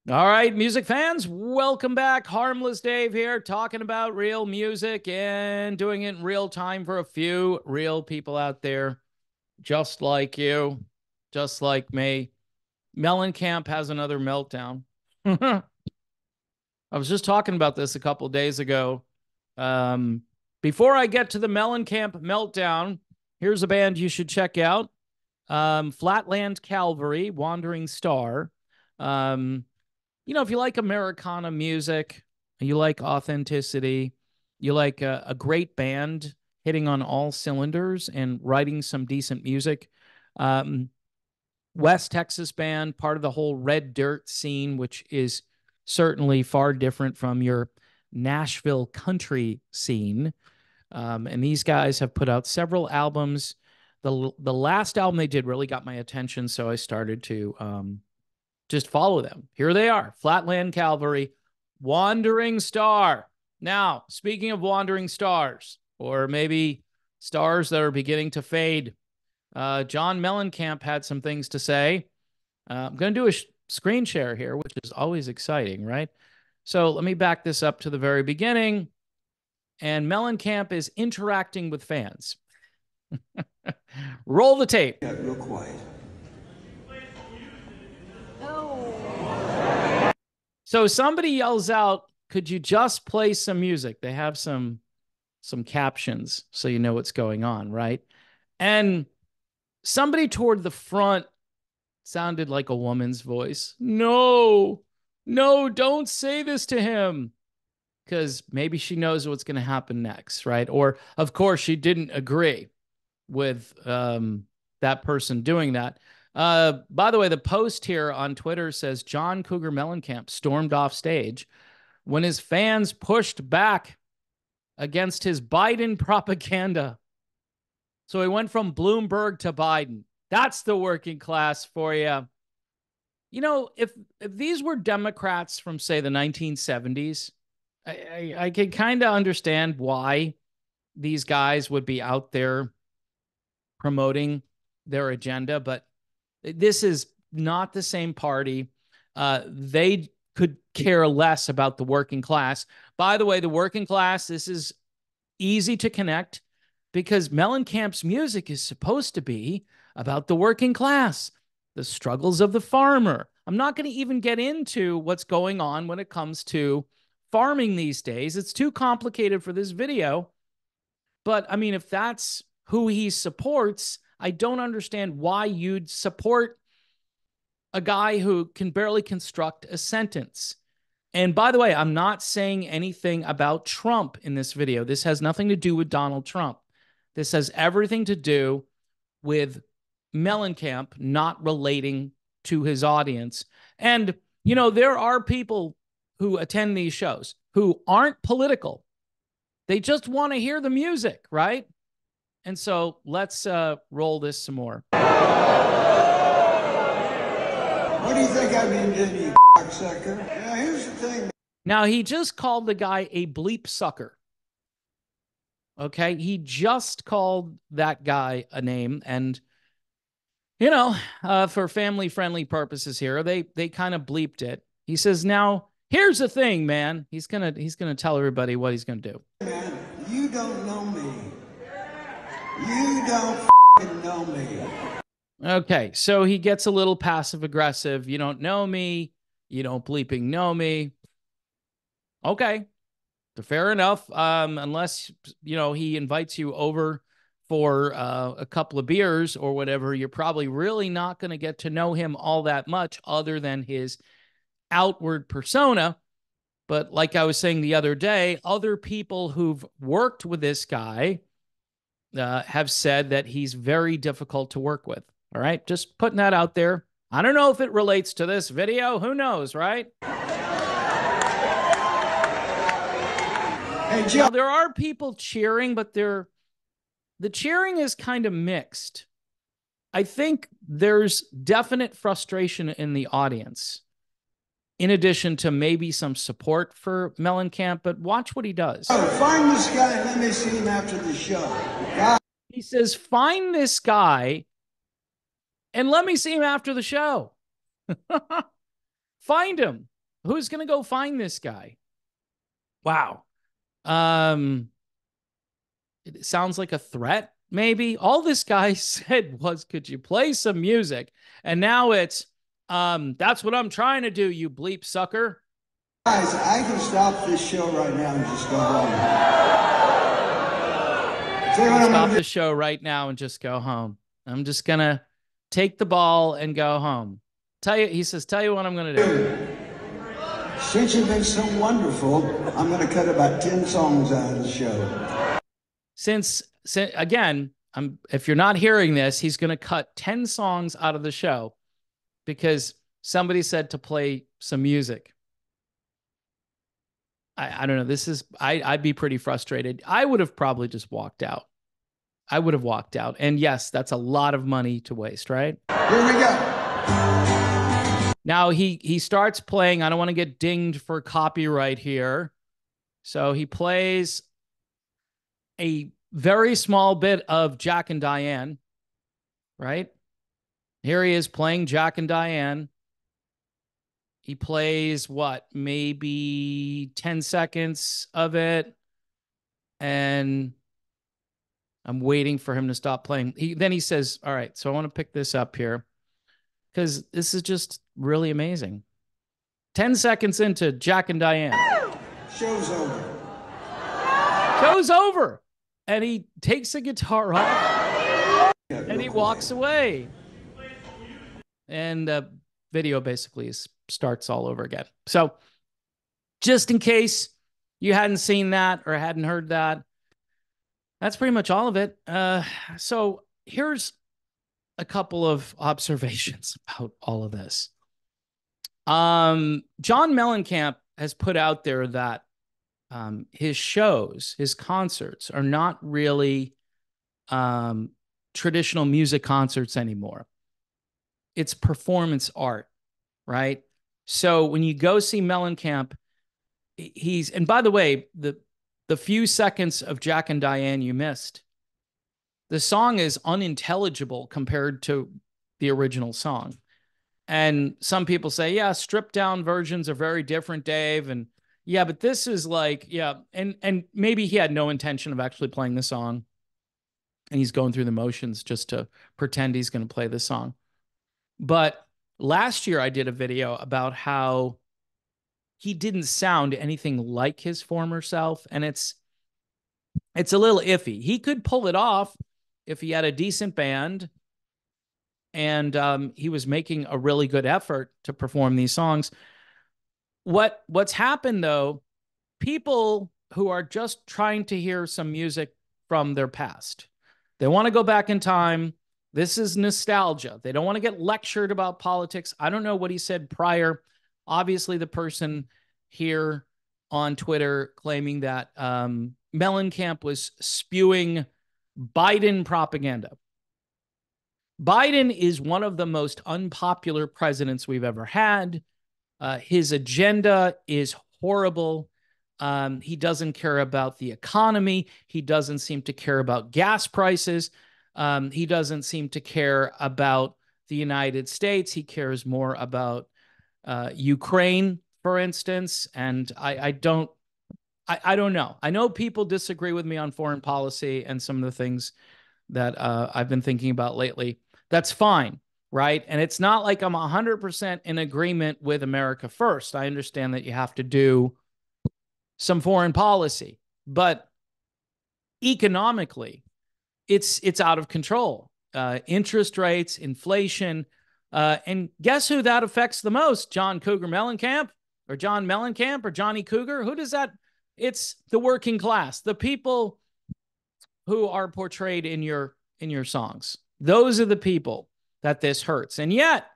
All right, music fans, welcome back. Harmless Dave here, talking about real music and doing it in real time for a few real people out there, just like you, just like me. Mellencamp has another meltdown. I was just talking about this a couple of days ago. Um, Before I get to the Mellencamp meltdown, here's a band you should check out. Flatland Calvary, Wandering Star. Um, if you like Americana music, you like authenticity, you like a great band hitting on all cylinders and writing some decent music. Um, West Texas band, part of the whole Red Dirt scene, which is certainly far different from your Nashville country scene. And these guys have put out several albums. The last album they did really got my attention, so I started to just follow them. Here they are, Flatland Calvary, Wandering Star. Now, speaking of wandering stars, or maybe stars that are beginning to fade, John Mellencamp had some things to say. I'm going to do a screen share here, which is always exciting, right? So let me back this up to the very beginning. And Mellencamp is interacting with fans. Roll the tape. Got real quiet. So somebody yells out, "Could you just play some music?" They have some captions so you know what's going on, right? And somebody toward the front sounded like a woman's voice. No, no, don't say this to him. Because maybe she knows what's going to happen next, right? Or, of course, she didn't agree with that person doing that. By the way, the post here on Twitter says John Cougar Mellencamp stormed off stage when his fans pushed back against his Biden propaganda. So he went from Bloomberg to Biden. That's the working class for you. If these were Democrats from, say, the 1970s, I can kind of understand why these guys would be out there promoting their agenda, but this is not the same party. They could care less about the working class. By the way, the working class, this is easy to connect because Mellencamp's music is supposed to be about the working class, the struggles of the farmer. I'm not going to even get into what's going on when it comes to farming these days. It's too complicated for this video. But I mean, if that's who he supports, I don't understand why you'd support a guy who can barely construct a sentence. And by the way, I'm not saying anything about Trump in this video. This has nothing to do with Donald Trump. This has everything to do with Mellencamp not relating to his audience. And, there are people who attend these shows who aren't political. They just want to hear the music, right? And so let's roll this some more. What do you think I mean, you cocksucker? Now, here's the thing. Now, he just called the guy a bleep sucker. Okay? He just called that guy a name. And, for family-friendly purposes here, they kind of bleeped it. He says, now, here's the thing, man. He's gonna tell everybody what he's gonna do. Man, you don't know me. You don't know me. Okay, so he gets a little passive aggressive. You don't know me. You don't bleeping know me. Okay, fair enough. Unless he invites you over for a couple of beers or whatever, you're probably really not going to get to know him all that much, other than his outward persona. But like I was saying the other day, other people who've worked with this guy have said that he's very difficult to work with. All right, just putting that out there. I don't know if it relates to this video. Who knows, right? Hey, Joe. Now, there are people cheering, but the cheering is kind of mixed. I think there's definite frustration in the audience, in addition to maybe some support for Mellencamp, but watch what he does. Oh, find this guy and let me see him after the show. God. He says, find this guy and let me see him after the show. Find him. Who's going to go find this guy? Wow. Um, it sounds like a threat, maybe. All this guy said was, could you play some music? And now it's, that's what I'm trying to do, you bleep sucker. Guys, I can stop this show right now and just go home. Stop the show right now and just go home. I'm just going to take the ball and go home. He says, tell you what I'm going to do. Since you've been so wonderful, I'm going to cut about 10 songs out of the show. Since again, if you're not hearing this, he's going to cut 10 songs out of the show because somebody said to play some music. I don't know. I'd be pretty frustrated. I would have probably just walked out. I would have walked out. And yes, that's a lot of money to waste, right? Here we go. Now he starts playing. I don't want to get dinged for copyright here. So he plays a very small bit of Jack and Diane, right? Here he is playing Jack and Diane. He plays what, maybe 10 seconds of it. And I'm waiting for him to stop playing. Then he says, all right, so I want to pick this up here because this is just really amazing. 10 seconds into Jack and Diane. Show's over. Show's over. And he takes the guitar off and he walks away. And the video basically starts all over again. So just in case you hadn't seen that or hadn't heard that, that's pretty much all of it. So here's a couple of observations about all of this. John Mellencamp has put out there that his shows, his concerts are not really traditional music concerts anymore. It's performance art, right? So when you go see Mellencamp, and by the way, the few seconds of Jack and Diane you missed, the song is unintelligible compared to the original song. And some people say, yeah, stripped down versions are very different, Dave. And yeah, but this is like, yeah. And maybe he had no intention of actually playing the song. And he's going through the motions just to pretend he's going to play the song. But last year I did a video about how he didn't sound anything like his former self. And it's a little iffy. He could pull it off if he had a decent band and he was making a really good effort to perform these songs. What's happened, though, people who are just trying to hear some music from their past, they want to go back in time. This is nostalgia. They don't want to get lectured about politics. I don't know what he said prior. Obviously, the person here on Twitter claiming that Mellencamp was spewing Biden propaganda. Biden is one of the most unpopular presidents we've ever had. His agenda is horrible. He doesn't care about the economy. He doesn't seem to care about gas prices. He doesn't seem to care about the United States. He cares more about Ukraine, for instance. And I don't know. I know people disagree with me on foreign policy and some of the things that I've been thinking about lately. That's fine, right? And it's not like I'm 100% in agreement with America first. I understand that you have to do some foreign policy, but economically, it's out of control. Interest rates, inflation, and guess who that affects the most? John Cougar Mellencamp or John Mellencamp or Johnny Cougar? Who does that? It's the working class, the people who are portrayed in your songs. Those are the people that this hurts. And yet,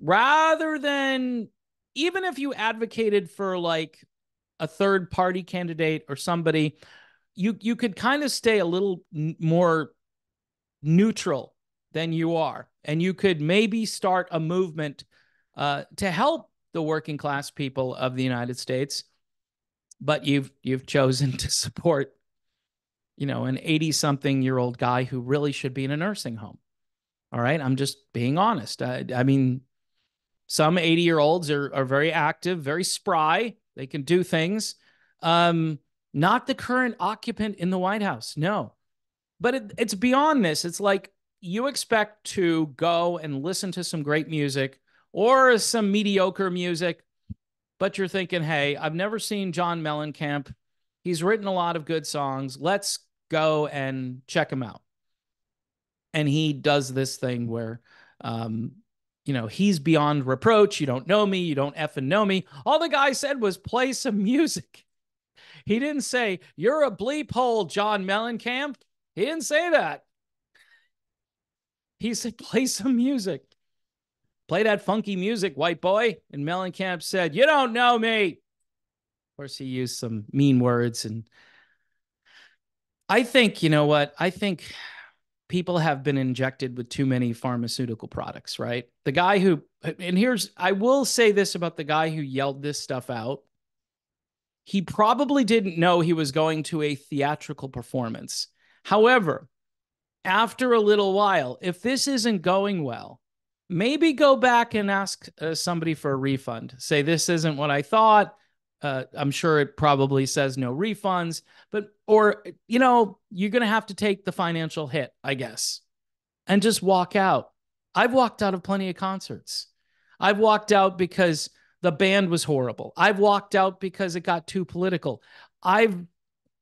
rather than, even if you advocated for like a third party candidate or somebody, you could kind of stay a little more neutral than you are. And you could maybe start a movement to help the working class people of the United States. But you've chosen to support, an 80-something-year-old guy who really should be in a nursing home. All right. I'm just being honest. I mean, Some 80-year-olds are very active, very spry. They can do things. Um, Not the current occupant in the White House. No. But it's beyond this. It's like you expect to go and listen to some great music or some mediocre music, but you're thinking, hey, I've never seen John Mellencamp. He's written a lot of good songs. Let's go and check him out. And he does this thing where, um, he's beyond reproach. You don't know me. You don't effing know me. All the guy said was play some music. He didn't say, you're a bleep hole, John Mellencamp. He didn't say that. He said, play some music. Play that funky music, white boy. And Mellencamp said, you don't know me. Of course, he used some mean words. And I think, you know what? I think people have been injected with too many pharmaceutical products, right? The guy who, and I will say this about the guy who yelled this stuff out. He probably didn't know he was going to a theatrical performance. However, after a little while, if this isn't going well, maybe go back and ask somebody for a refund. Say, this isn't what I thought. I'm sure it probably says no refunds, or you're going to have to take the financial hit, I guess, and just walk out. I've walked out of plenty of concerts. I've walked out because the band was horrible. I've walked out because it got too political. I've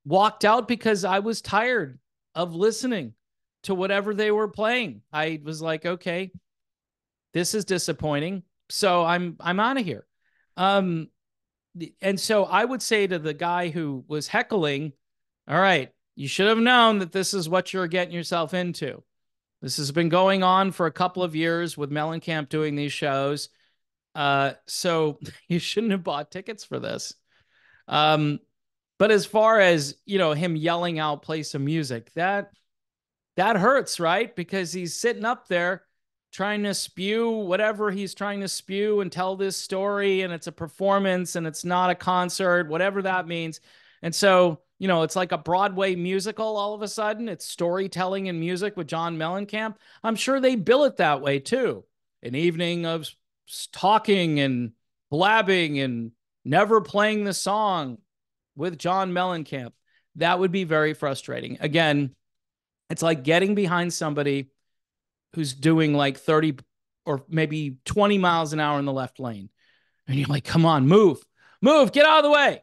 walked out because I was tired of listening to whatever they were playing. I was like, okay, this is disappointing. So I'm out of here. And so I would say to the guy who was heckling, all right, you should have known that this is what you're getting yourself into. This has been going on for a couple of years with Mellencamp doing these shows. So you shouldn't have bought tickets for this. But as far as, him yelling out, play some music, that hurts, right? Because he's sitting up there trying to spew whatever he's trying to spew and tell this story, and it's a performance and it's not a concert, whatever that means. And so, it's like a Broadway musical all of a sudden. It's storytelling and music with John Mellencamp. I'm sure they bill it that way too. An evening of talking and blabbing and never playing the song with John Mellencamp. That would be very frustrating. Again, it's like getting behind somebody who's doing like 30 or maybe 20 miles an hour in the left lane. And you're like, come on, move, get out of the way,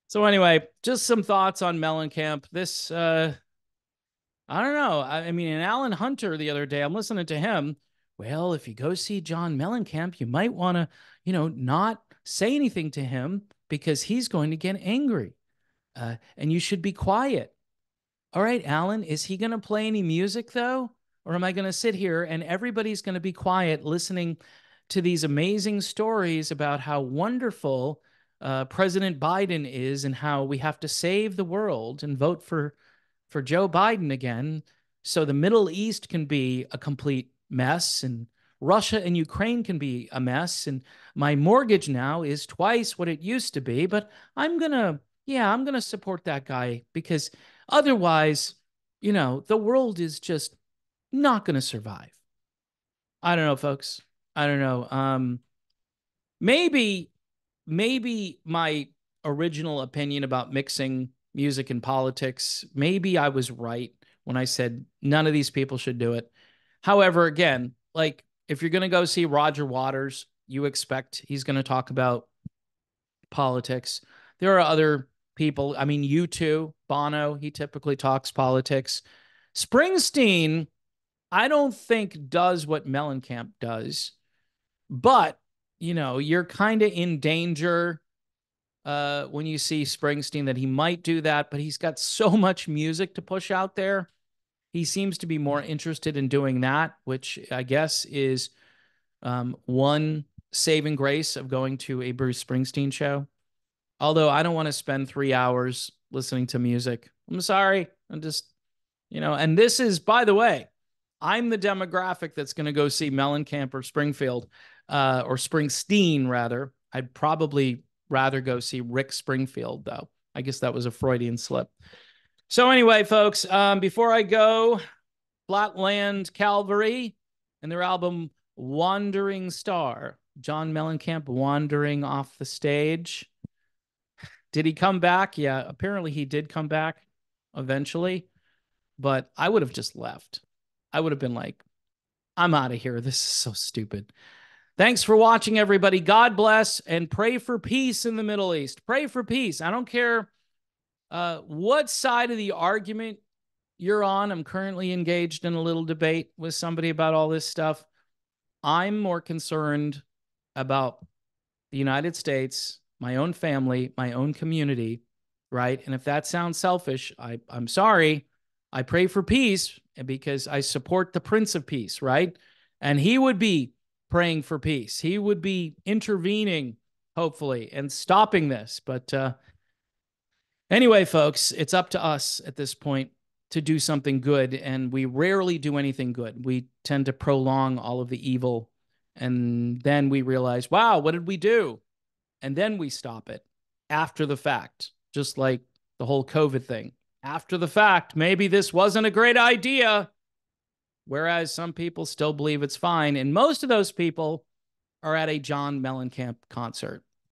So anyway, just some thoughts on Mellencamp. This, I don't know. I mean, Alan Hunter the other day, I'm listening to him. Well, if you go see John Mellencamp, you might want to, not say anything to him because he's going to get angry. And you should be quiet. All right, Alan, is he going to play any music though? Or am I going to sit here and everybody's going to be quiet listening to these amazing stories about how wonderful President Biden is and how we have to save the world and vote for Joe Biden again so the Middle East can be a complete mess and Russia and Ukraine can be a mess and my mortgage now is twice what it used to be, but I'm going to support that guy because otherwise, the world is just not going to survive. I don't know, folks. I don't know. Maybe my original opinion about mixing music and politics, maybe I was right when I said none of these people should do it. However, again, like if you're going to go see Roger Waters, you expect he's going to talk about politics. There are other people. I mean, U2, Bono, he typically talks politics. Springsteen, I don't think does what Mellencamp does, but you're kind of in danger when you see Springsteen that he might do that, but he's got so much music to push out there. He seems to be more interested in doing that, which I guess is one saving grace of going to a Bruce Springsteen show. Although I don't want to spend 3 hours listening to music. I'm sorry. I'm just, and this is, by the way, I'm the demographic that's going to go see Mellencamp or Springfield, or Springsteen, rather. I'd probably rather go see Rick Springfield, though. I guess that was a Freudian slip. So anyway, folks, before I go, Flatland Calvary and their album wandering star, John Mellencamp, wandering off the stage. Did he come back? Yeah, apparently he did come back eventually, but I would have just left. I would have been like, I'm out of here. This is so stupid. Thanks for watching, everybody. God bless, and pray for peace in the Middle East. Pray for peace. I don't care what side of the argument you're on. I'm currently engaged in a little debate with somebody about all this stuff. I'm more concerned about the United States, my own family, my own community, right? And if that sounds selfish, I'm sorry. I pray for peace because I support the Prince of Peace, right? And he would be praying for peace. He would be intervening, hopefully, and stopping this. But anyway, folks, it's up to us at this point to do something good. And we rarely do anything good. We tend to prolong all of the evil. And then we realize, wow, what did we do? And then we stop it after the fact, just like the whole COVID thing. After the fact, maybe this wasn't a great idea, whereas some people still believe it's fine. And most of those people are at a John Mellencamp concert.